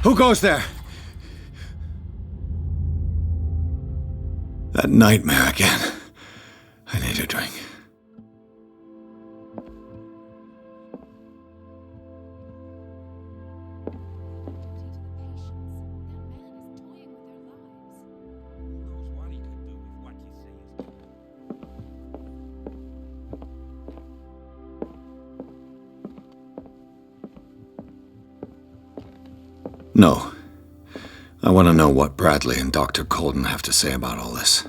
Who goes there? That nightmare again. I need a drink. No. I want to know what Bradley and Dr. Colden have to say about all this.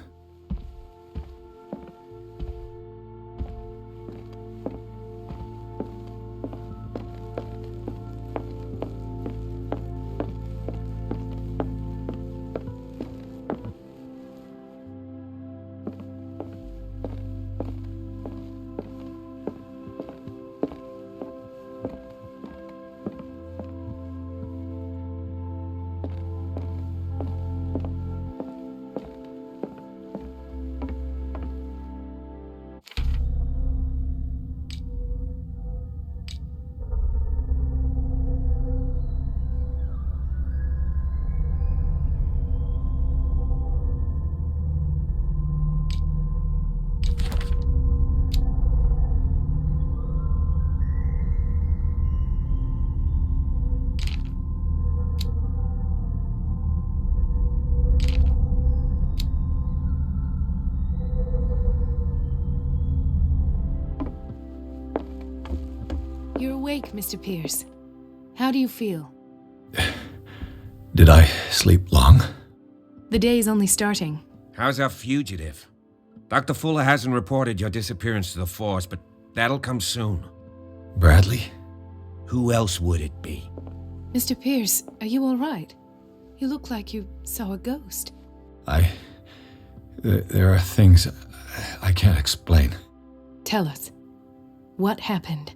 You're awake, Mr. Pierce. How do you feel? Did I sleep long? The day's only starting. How's our fugitive? Dr. Fuller hasn't reported your disappearance to the force, but that'll come soon. Bradley? Who else would it be? Mr. Pierce, are you all right? You look like you saw a ghost. There are things I can't explain. Tell us. What happened?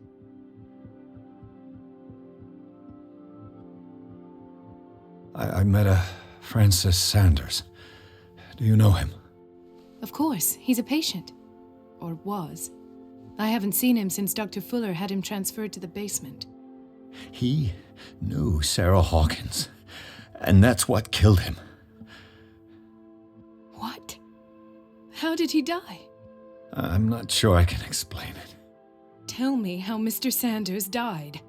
I met a Francis Sanders. Do you know him? Of course, he's a patient. Or was. I haven't seen him since Dr. Fuller had him transferred to the basement. He knew Sarah Hawkins, and that's what killed him. What? How did he die? I'm not sure I can explain it. Tell me how Mr. Sanders died.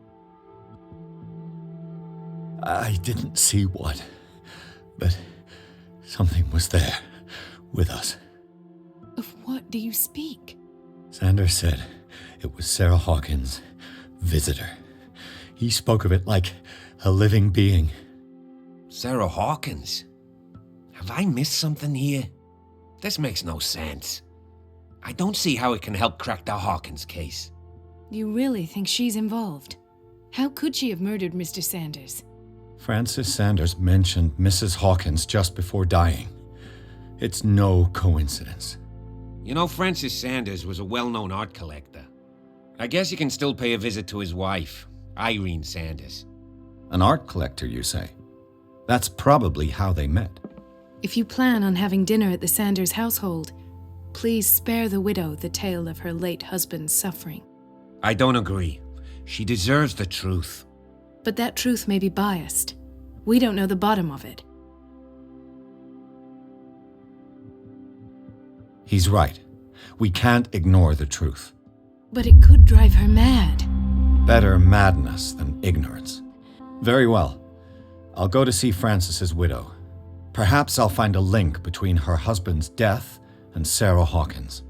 I didn't see what, but something was there, with us. Of what do you speak? Sanders said it was Sarah Hawkins' visitor. He spoke of it like a living being. Sarah Hawkins? Have I missed something here? This makes no sense. I don't see how it can help crack the Hawkins case. You really think she's involved? How could she have murdered Mr. Sanders? Francis Sanders mentioned Mrs. Hawkins just before dying. It's no coincidence. You know, Francis Sanders was a well-known art collector. I guess you can still pay a visit to his wife, Irene Sanders. An art collector, you say? That's probably how they met. If you plan on having dinner at the Sanders household, please spare the widow the tale of her late husband's suffering. I don't agree. She deserves the truth. But that truth may be biased. We don't know the bottom of it. He's right. We can't ignore the truth. But it could drive her mad. Better madness than ignorance. Very well. I'll go to see Francis's widow. Perhaps I'll find a link between her husband's death and Sarah Hawkins.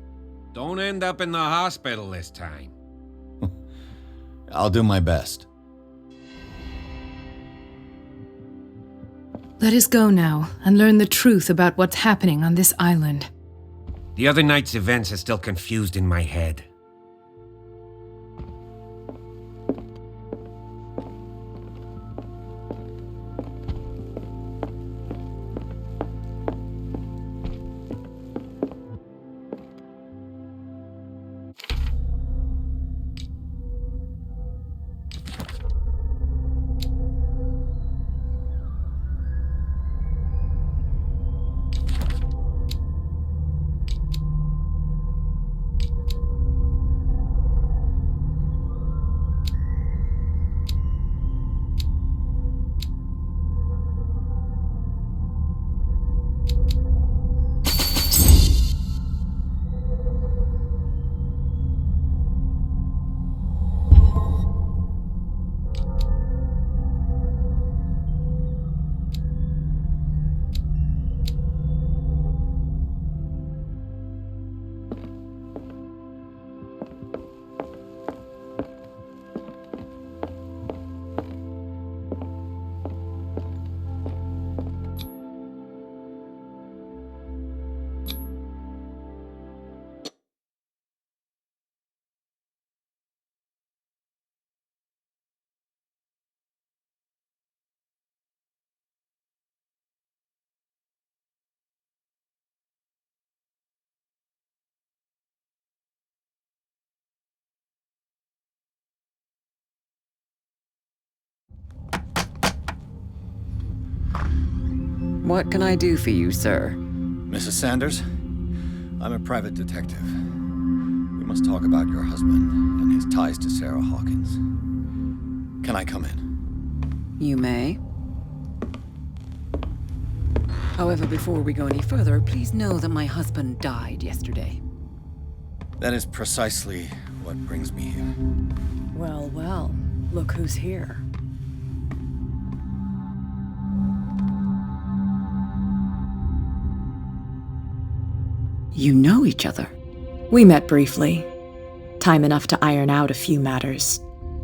Don't end up in the hospital this time. I'll do my best. Let us go now and learn the truth about what's happening on this island. The other night's events are still confused in my head. What can I do for you, sir? Mrs. Sanders, I'm a private detective. We must talk about your husband and his ties to Sarah Hawkins. Can I come in? You may. However, before we go any further, please know that my husband died yesterday. That is precisely what brings me here. Well, well, look who's here. You know each other. We met briefly. Time enough to iron out a few matters.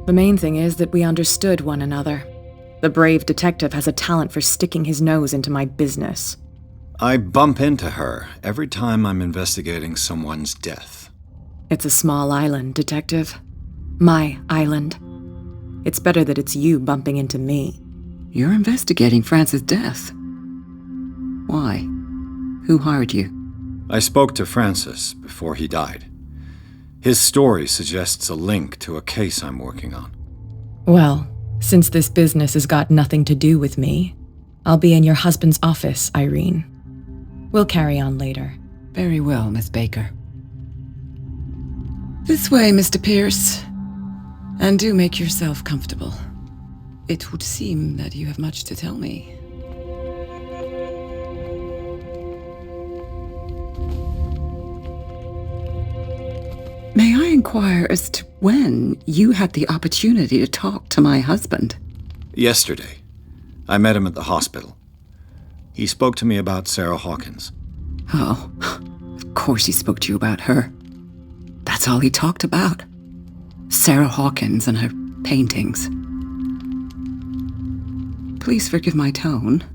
The main thing is that we understood one another. The brave detective has a talent for sticking his nose into my business. I bump into her every time I'm investigating someone's death. It's a small island, detective. My island. It's better that it's you bumping into me. You're investigating Francis' death. Why? Who hired you? I spoke to Francis before he died. His story suggests a link to a case I'm working on. Well, since this business has got nothing to do with me, I'll be in your husband's office, Irene. We'll carry on later. Very well, Miss Baker. This way, Mr. Pierce. And do make yourself comfortable. It would seem that you have much to tell me. May I inquire as to when you had the opportunity to talk to my husband? Yesterday, I met him at the hospital. He spoke to me about Sarah Hawkins. Oh, of course he spoke to you about her. That's all he talked about. Sarah Hawkins and her paintings. Please forgive my tone.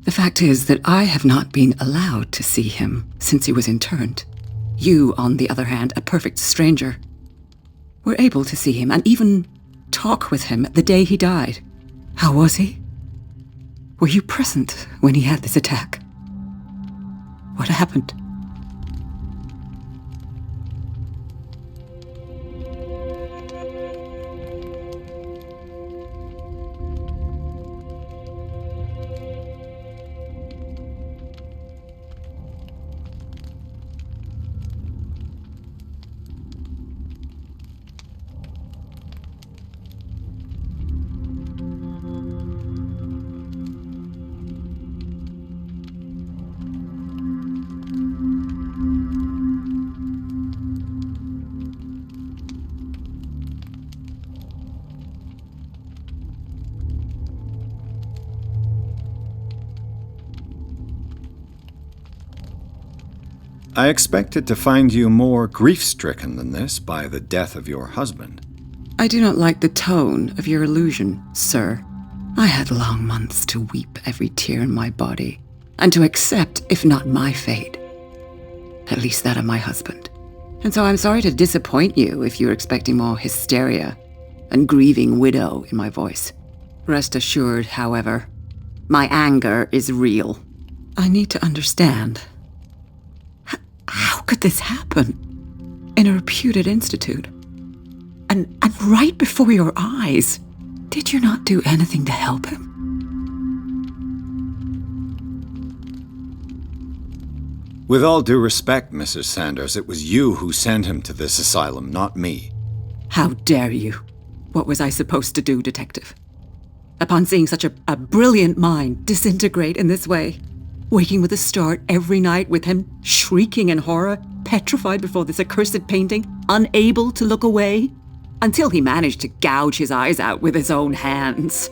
The fact is that I have not been allowed to see him since he was interned. You, on the other hand, a perfect stranger, were able to see him and even talk with him the day he died. How was he? Were you present when he had this attack? What happened? I expected to find you more grief-stricken than this by the death of your husband. I do not like the tone of your allusion, sir. I had long months to weep every tear in my body, and to accept, if not my fate, at least that of my husband. And so I'm sorry to disappoint you if you're expecting more hysteria and grieving widow in my voice. Rest assured, however, my anger is real. I need to understand. How could this happen? In a reputed institute? And right before your eyes? Did you not do anything to help him? With all due respect, Mrs. Sanders, it was you who sent him to this asylum, not me. How dare you? What was I supposed to do, detective? Upon seeing such a brilliant mind disintegrate in this way, waking with a start every night with him shrieking in horror, petrified before this accursed painting, unable to look away, until he managed to gouge his eyes out with his own hands.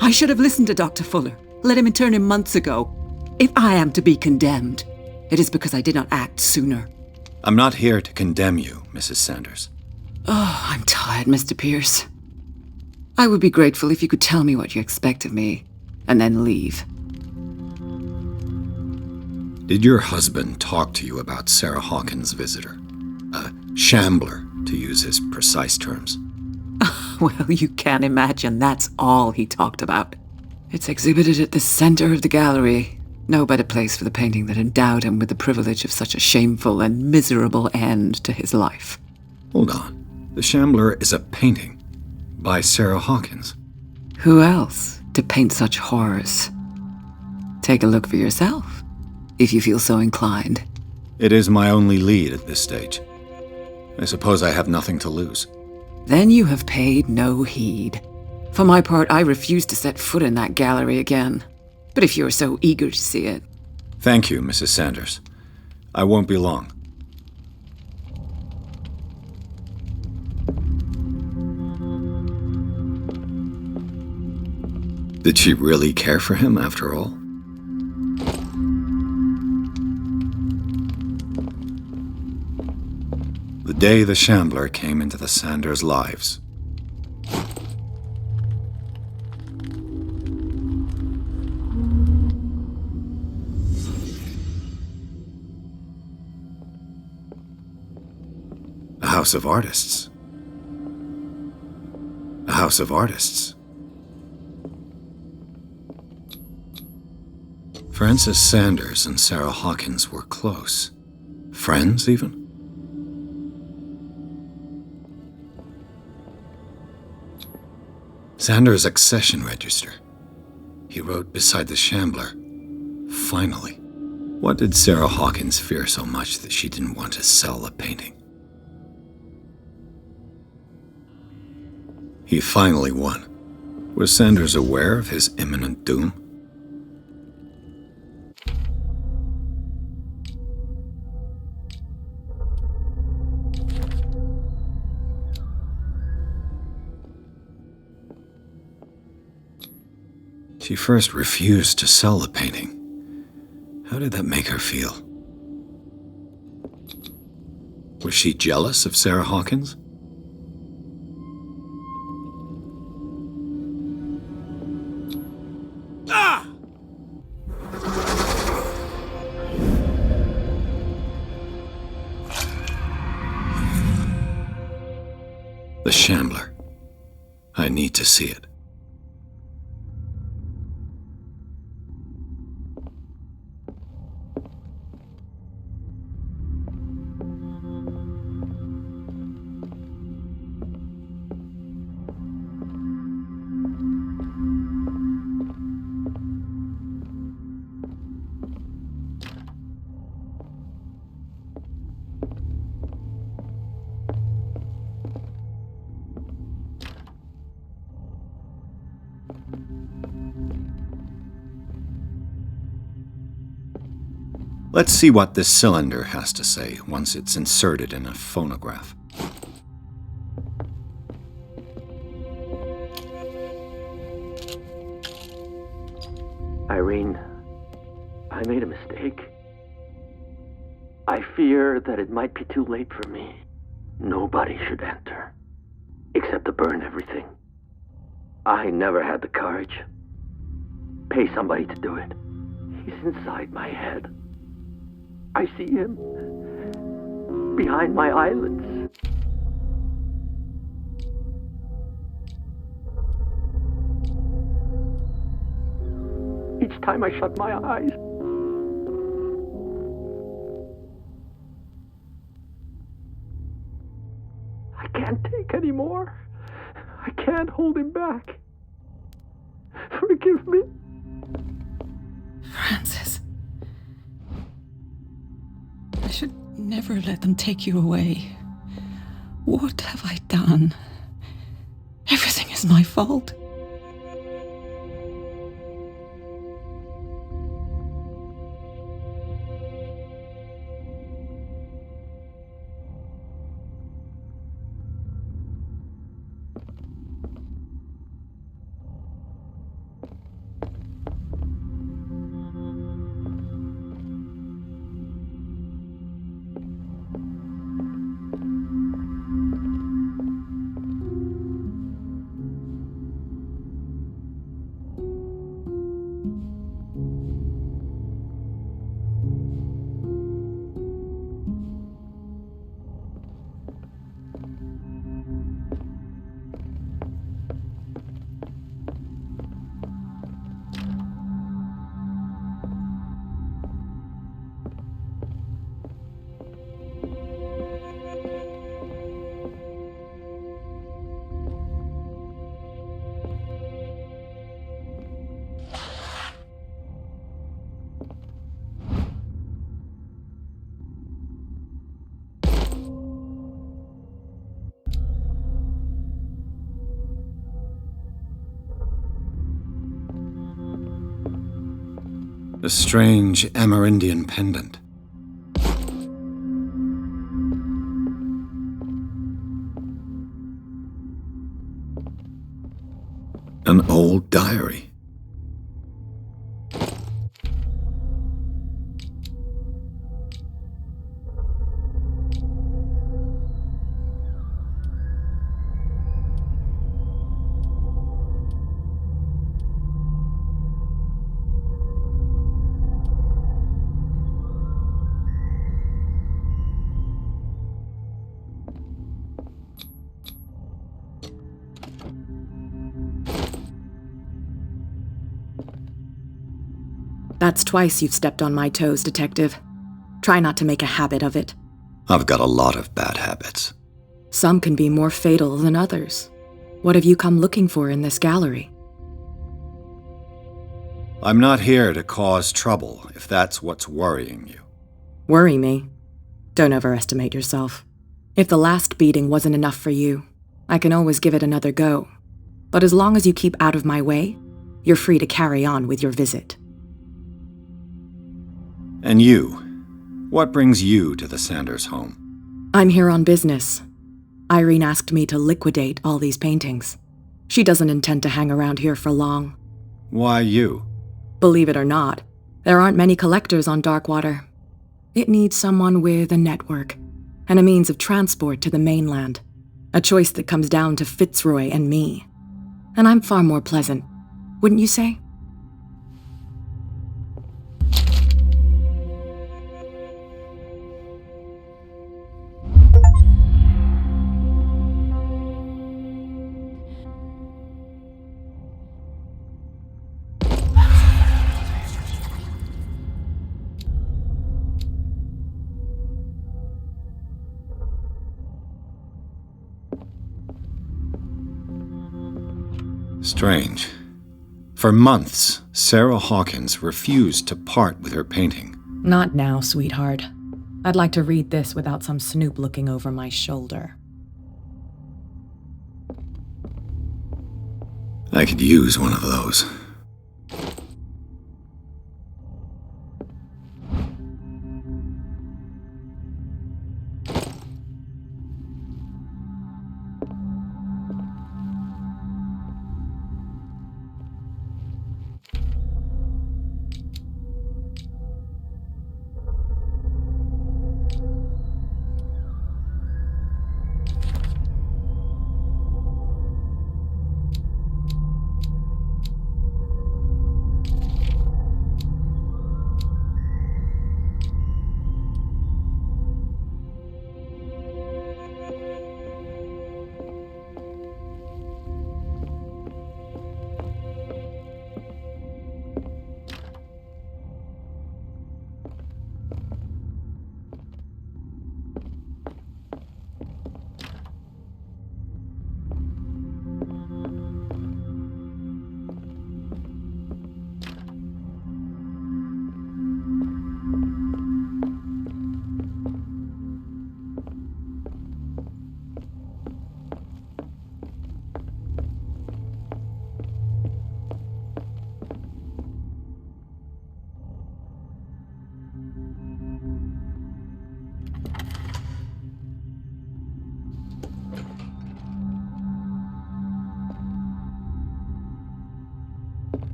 I should have listened to Dr. Fuller, let him intern him months ago. If I am to be condemned, it is because I did not act sooner. I'm not here to condemn you, Mrs. Sanders. Oh, I'm tired, Mr. Pierce. I would be grateful if you could tell me what you expect of me, and then leave. Did your husband talk to you about Sarah Hawkins' visitor? A shambler, to use his precise terms. Well, you can imagine that's all he talked about. It's exhibited at the center of the gallery. No better place for the painting that endowed him with the privilege of such a shameful and miserable end to his life. Hold on. The Shambler is a painting by Sarah Hawkins. Who else to paint such horrors? Take a look for yourself, if you feel so inclined. It is my only lead at this stage. I suppose I have nothing to lose. Then you have paid no heed. For my part, I refuse to set foot in that gallery again. But if you're so eager to see it... Thank you, Mrs. Sanders. I won't be long. Did she really care for him after all? The day the Shambler came into the Sanders' lives. A house of artists. A house of artists. Frances Sanders and Sarah Hawkins were close. Friends, even? Sanders' accession register. He wrote beside the Shambler, "Finally." What did Sarah Hawkins fear so much that she didn't want to sell the painting? He finally won. Was Sanders aware of his imminent doom? She first refused to sell the painting. How did that make her feel? Was she jealous of Sarah Hawkins? The Shambler. I need to see it. Let's see what this cylinder has to say once it's inserted in a phonograph. Irene, I made a mistake. I fear that it might be too late for me. Nobody should enter, except to burn everything. I never had the courage. Pay somebody to do it. He's inside my head. I see him behind my eyelids. Each time I shut my eyes, I can't take any more. I can't hold him back. Forgive me. Francis. I should never let them take you away. What have I done? Everything is my fault. A strange Amerindian pendant. An old diary. That's twice you've stepped on my toes, Detective. Try not to make a habit of it. I've got a lot of bad habits. Some can be more fatal than others. What have you come looking for in this gallery? I'm not here to cause trouble, if that's what's worrying you. Worry me? Don't overestimate yourself. If the last beating wasn't enough for you, I can always give it another go. But as long as you keep out of my way, you're free to carry on with your visit. And you? What brings you to the Sanders home? I'm here on business. Irene asked me to liquidate all these paintings. She doesn't intend to hang around here for long. Why you? Believe it or not, there aren't many collectors on Darkwater. It needs someone with a network and a means of transport to the mainland. A choice that comes down to Fitzroy and me. And I'm far more pleasant, wouldn't you say? Strange. For months, Sarah Hawkins refused to part with her painting. Not now, sweetheart. I'd like to read this without some snoop looking over my shoulder. I could use one of those.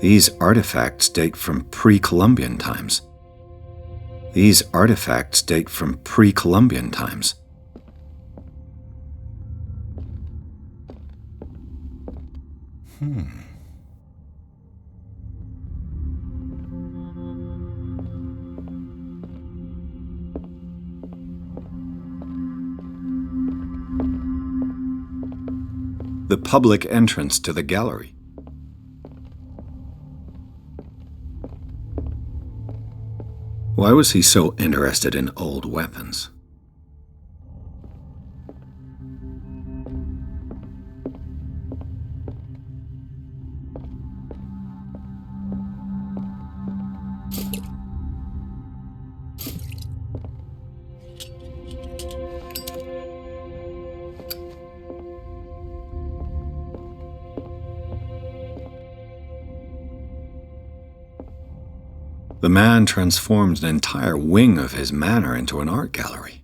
These artifacts date from pre-Columbian times. These artifacts date from pre-Columbian times. The public entrance to the gallery. Why was he so interested in old weapons? The man transformed an entire wing of his manor into an art gallery.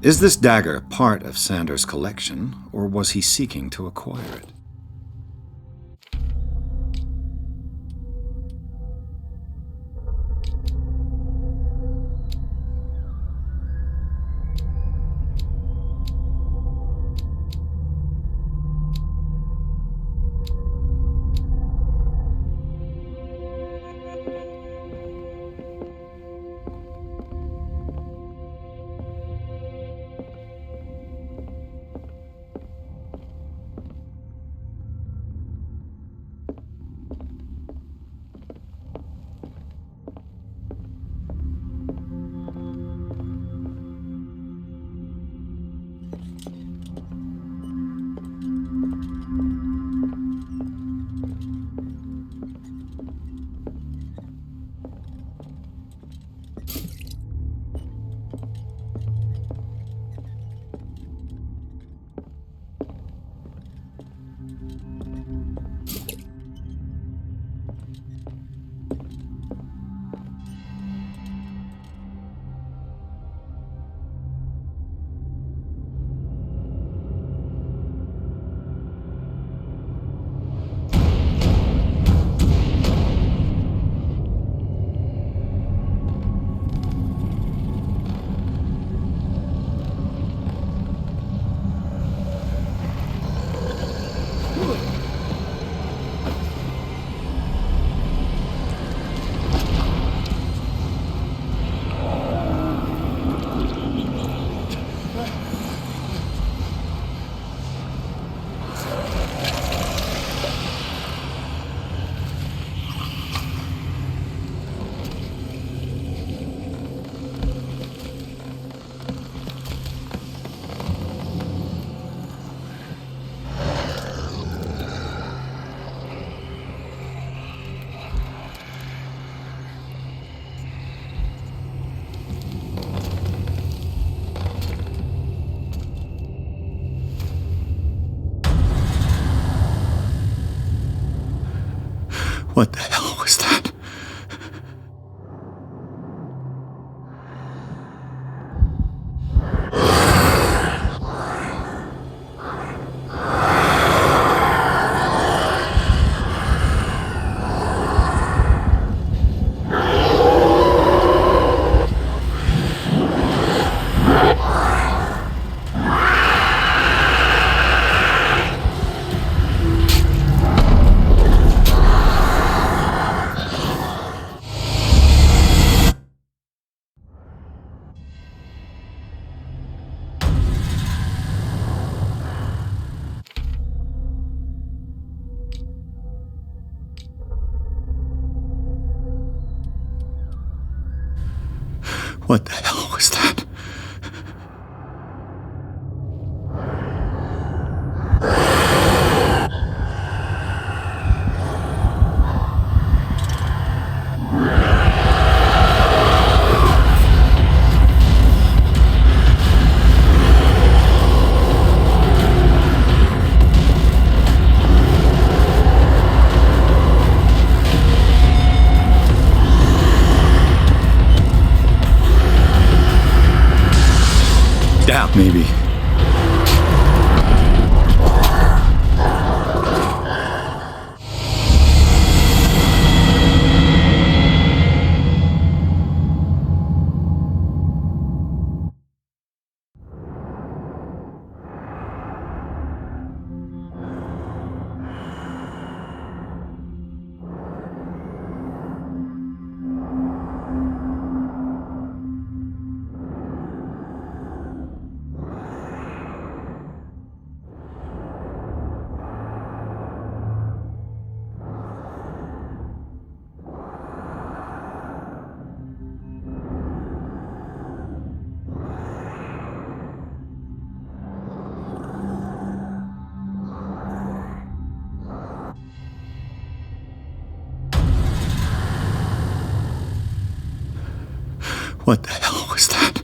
Is this dagger part of Sanders' collection, or was he seeking to acquire it? What the hell was that? What the hell was that? Maybe. What the hell was that?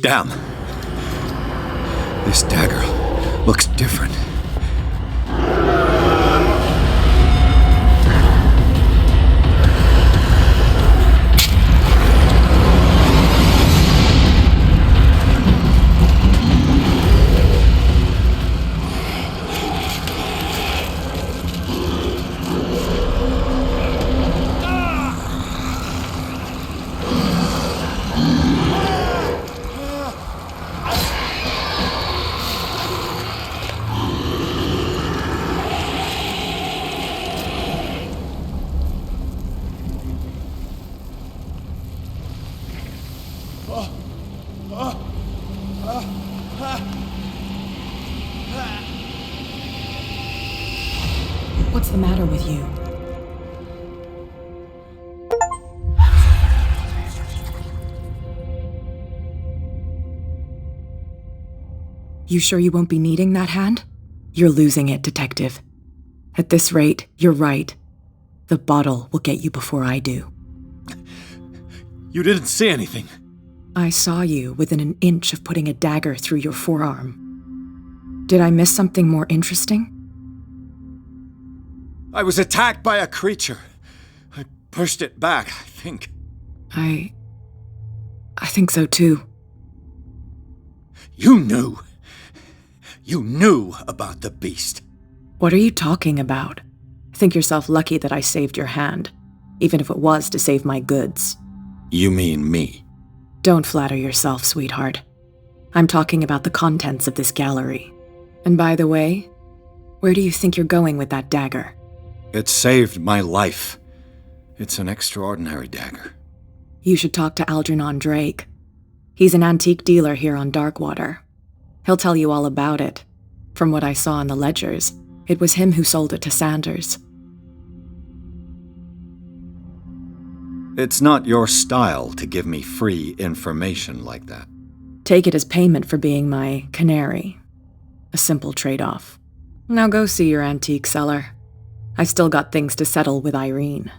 Damn. This dagger looks different. What's the matter with you? You sure you won't be needing that hand? You're losing it, Detective. At this rate, you're right. The bottle will get you before I do. You didn't see anything. I saw you within an inch of putting a dagger through your forearm. Did I miss something more interesting? I was attacked by a creature. I pushed it back, I think. I think so too. You knew. You knew about the beast. What are you talking about? Think yourself lucky that I saved your hand, even if it was to save my goods. You mean me? Don't flatter yourself, sweetheart. I'm talking about the contents of this gallery. And by the way, where do you think you're going with that dagger? It saved my life. It's an extraordinary dagger. You should talk to Algernon Drake. He's an antique dealer here on Darkwater. He'll tell you all about it. From what I saw in the ledgers, it was him who sold it to Sanders. It's not your style to give me free information like that. Take it as payment for being my canary. A simple trade-off. Now go see your antique seller. I've still got things to settle with Irene.